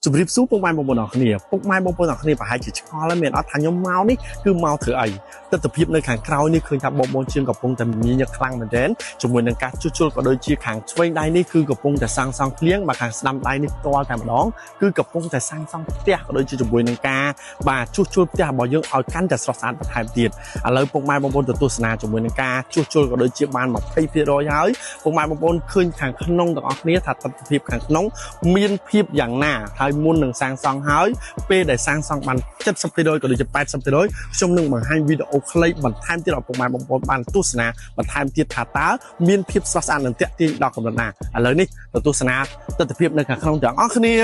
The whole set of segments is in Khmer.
ជំរាបសួរពុកម៉ែបងប្អូនអរគ្នាពុកម៉ែបងប្អូនអរគ្នាប្រហែលជាឆ្ងល់ហើយមានអត់ថាខ្ញុំមកនេះគឺមកធ្វើអីទស្សនវិជ្ជានៅខាងក្រោយនេះឃើញថាបងប្អូនជាងកំពុងតែមានញឹកខ្លាំងមែនទែនជាមួយនឹងការជួសជុលក៏ដូចជាខាងឆ្វេងដៃនេះគឺកំពុងតែសាងសង់ភ្លៀងមកខាងស្ដាំដៃនេះផ្ទាល់តែម្ដងគឺកំពុងតែសាងសង់ផ្ទះក៏ដូចជាជាមួយនឹងការបាទជួសជុលផ្ទះរបស់យើងឲ្យកាន់តែស្រស់ស្អាតបន្ថែមទៀតឥឡូវពុកម៉ែបងប្អូនទៅទស្សនាជាមួយនឹងការជួសជុលក៏ដូចជាបាន 20% ហើយពុកម៉ែបងប្អូនឃើញខាងក្នុងទាំងអស់គ្នាថាទស្សនវិជ្ជាខាងក្នុងមានភាពយ៉ាងណាហើយមុននឹងសាងសង់ហើយពេលដែលសាងសង់បាន 70% ក៏ដូចជា 80% ខ្ញុំនឹងបង្ហាញវីដេអូខ្លីបន្ថែមទៀតឲ្យពុកម៉ែបងប្អូនបានទស្សនាបន្ថែមទៀតថាតើមានភាពស្រស់ស្អាតនិងទាក់ទាញដល់កម្រិតណាឥឡូវនេះទៅទស្សនាទស្សនវិជ្ជានៅខាងក្នុងទាំងអស់គ្នា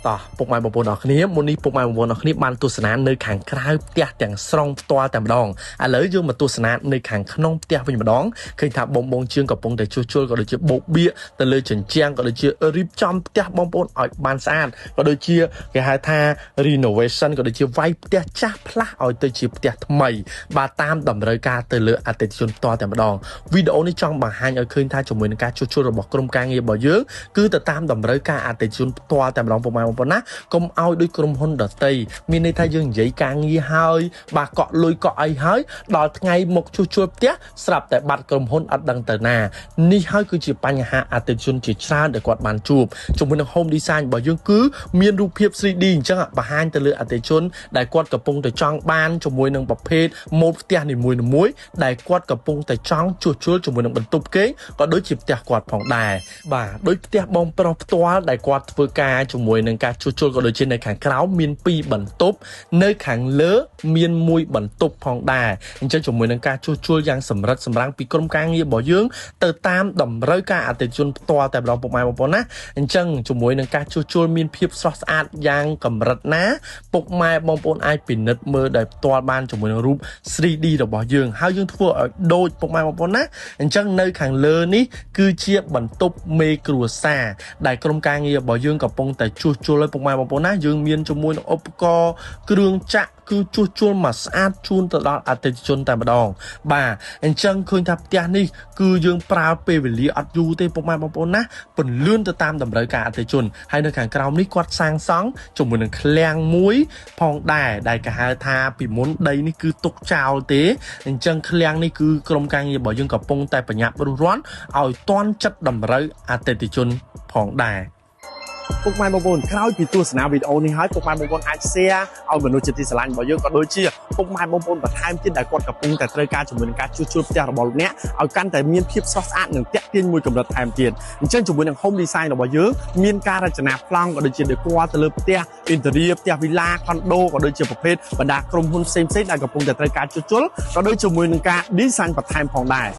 តោះពុកម៉ែបងប្អូនអរគ្នាមុននេះពុកម៉ែបងប្អូនអរគ្នាបានទស្សនានៅខាងក្រៅផ្ទះទាំងស្រុងផ្ទាល់តែម្ដងឥឡូវយើងមកទស្សនានៅខាងក្នុងផ្ទះវិញម្ដងឃើញថាបងជើងកំពុងតែជួសជុលក៏ដូចជាបោកបៀកទៅលើជញ្ជាំងក៏ដូចជារៀបចំផ្ទះបងប្អូនឲ្យបានស្អាតក៏ដូចជាគេហៅថា renovation ក៏ដូចជាវាយផ្ទះចាស់ផ្លាស់ឲ្យទៅជាផ្ទះថ្មីបាទតាមតម្រូវការទៅលើអតិថិជនផ្ទាល់តែម្ដងវីដេអូនេះចង់បង្ហាញឲ្យឃើញថាជាមួយនឹងការជួសជុលរបស់ក្រុមការងាររបស់យើងគឺទៅតាមតម្រូវការអតិថិជនផ្ទាល់តែម្ដងពុកម៉ែបងប្អូនណាកុំឲ្យដូចក្រុមហ៊ុនដទៃមានន័យថាយើងនិយាយការងារហើយបាទកក់លុយកក់អីហើយដល់ថ្ងៃមកជួសជុលផ្ទះស្រាប់តែបាត់ក្រុមហ៊ុនអត់ដឹងទៅណានេះហើយគឺជាបញ្ហាអតិថិជនជាច្រើនដែលគាត់បានជួបជាមួយនឹង home design របស់យើងគឺមានរូបភាព 3D អញ្ចឹងបង្ហាញទៅលើអតិថិជនដែលគាត់កំពុងតែចង់បានជាមួយនឹងប្រភេទម៉ូដផ្ទះនីមួយៗដែលគាត់កំពុងតែចង់ជួសជុលជាមួយនឹងបន្ទប់គេក៏ដូចជាផ្ទះគាត់ផងដែរបាទដូចផ្ទះបងប្រុសផ្ទាល់ដែលគាត់ធ្វើការជាមួយនឹងការជួសជុលក៏ដូចជានៅខាងក្រោមមាន2បន្ទប់នៅខាងលើមាន1បន្ទប់ផងដែរអញ្ចឹងជាមួយនឹងការជួសជុលយ៉ាងសម្រិតសម្រាំងពីក្រុមការងាររបស់យើងទៅតាមតម្រូវការអតិថិជនផ្ទាល់តែម្ដងពុកម៉ែបងប្អូនណាអញ្ចឹងជាមួយនឹងការជួសជុលមានភាពស្រស់ស្អាតយ៉ាងកម្រិតណាពុកម៉ែបងប្អូនអាចពិនិត្យមើលដោយផ្ទាល់បានជាមួយនឹងរូប 3D របស់យើងហើយយើងធ្វើឲ្យដូចពុកម៉ែបងប្អូនណាអញ្ចឹងនៅខាងលើនេះគឺជាបន្ទប់មេគ្រួសារដែលក្រុមការងាររបស់យើងកំពុងតែជួសជុលឲ្យពុកម៉ែបងប្អូនណាយើងមានជាមួយនឹងឧបករណ៍គ្រឿងចាក់គឺជួសជុលមកស្អាតជូនទៅដល់អតិថិជនតែម្ដងបាទអញ្ចឹងឃើញថាផ្ទះនេះគឺយើងប្រើពេលវេលាអត់យូរទេពុកម៉ែបងប្អូនណាពន្លឿនទៅតាមតម្រូវការអតិថិជនហើយនៅខាងក្រោមនេះគាត់សាងសង់ជាមួយនឹងឃ្លាំងមួយផងដែរដែលគេហៅថាពីមុនដីនេះគឺទុកចោលទេអញ្ចឹងឃ្លាំងនេះគឺក្រុមការងាររបស់យើងកំពុងតែបញ្ញាប់រុះរាន់ឲ្យទាន់ចិត្តតម្រូវអតិថិជនផងដែរពុកម៉ែបងប្អូនក្រោយពីទស្សនាវីដេអូនេះហើយពុកម៉ែបងប្អូនអាច share ឲ្យមនុស្សជាទីស្រឡាញ់របស់យើងក៏ដូចជាពុកម៉ែបងប្អូនបន្ថែមទៀតដែលគាត់កំពុងតែត្រូវការជាមួយនឹងការជួសជុលផ្ទះរបស់លោកអ្នកឲ្យកាន់តែមានភាពស្រស់ស្អាតនិងទាក់ទាញមួយកម្រិតថែមទៀតអញ្ចឹងជាមួយនឹង home design របស់យើងមានការរចនាប្លង់ក៏ដូចជា decor ទៅលើផ្ទះ interior ផ្ទះ villa condo ក៏ដូចជាប្រភេទបណ្ដាក្រុមហ៊ុនផ្សេងៗដែលកំពុងតែត្រូវការជួសជុលក៏ដូចជាមួយនឹងការ design បន្ថែមផងដែរ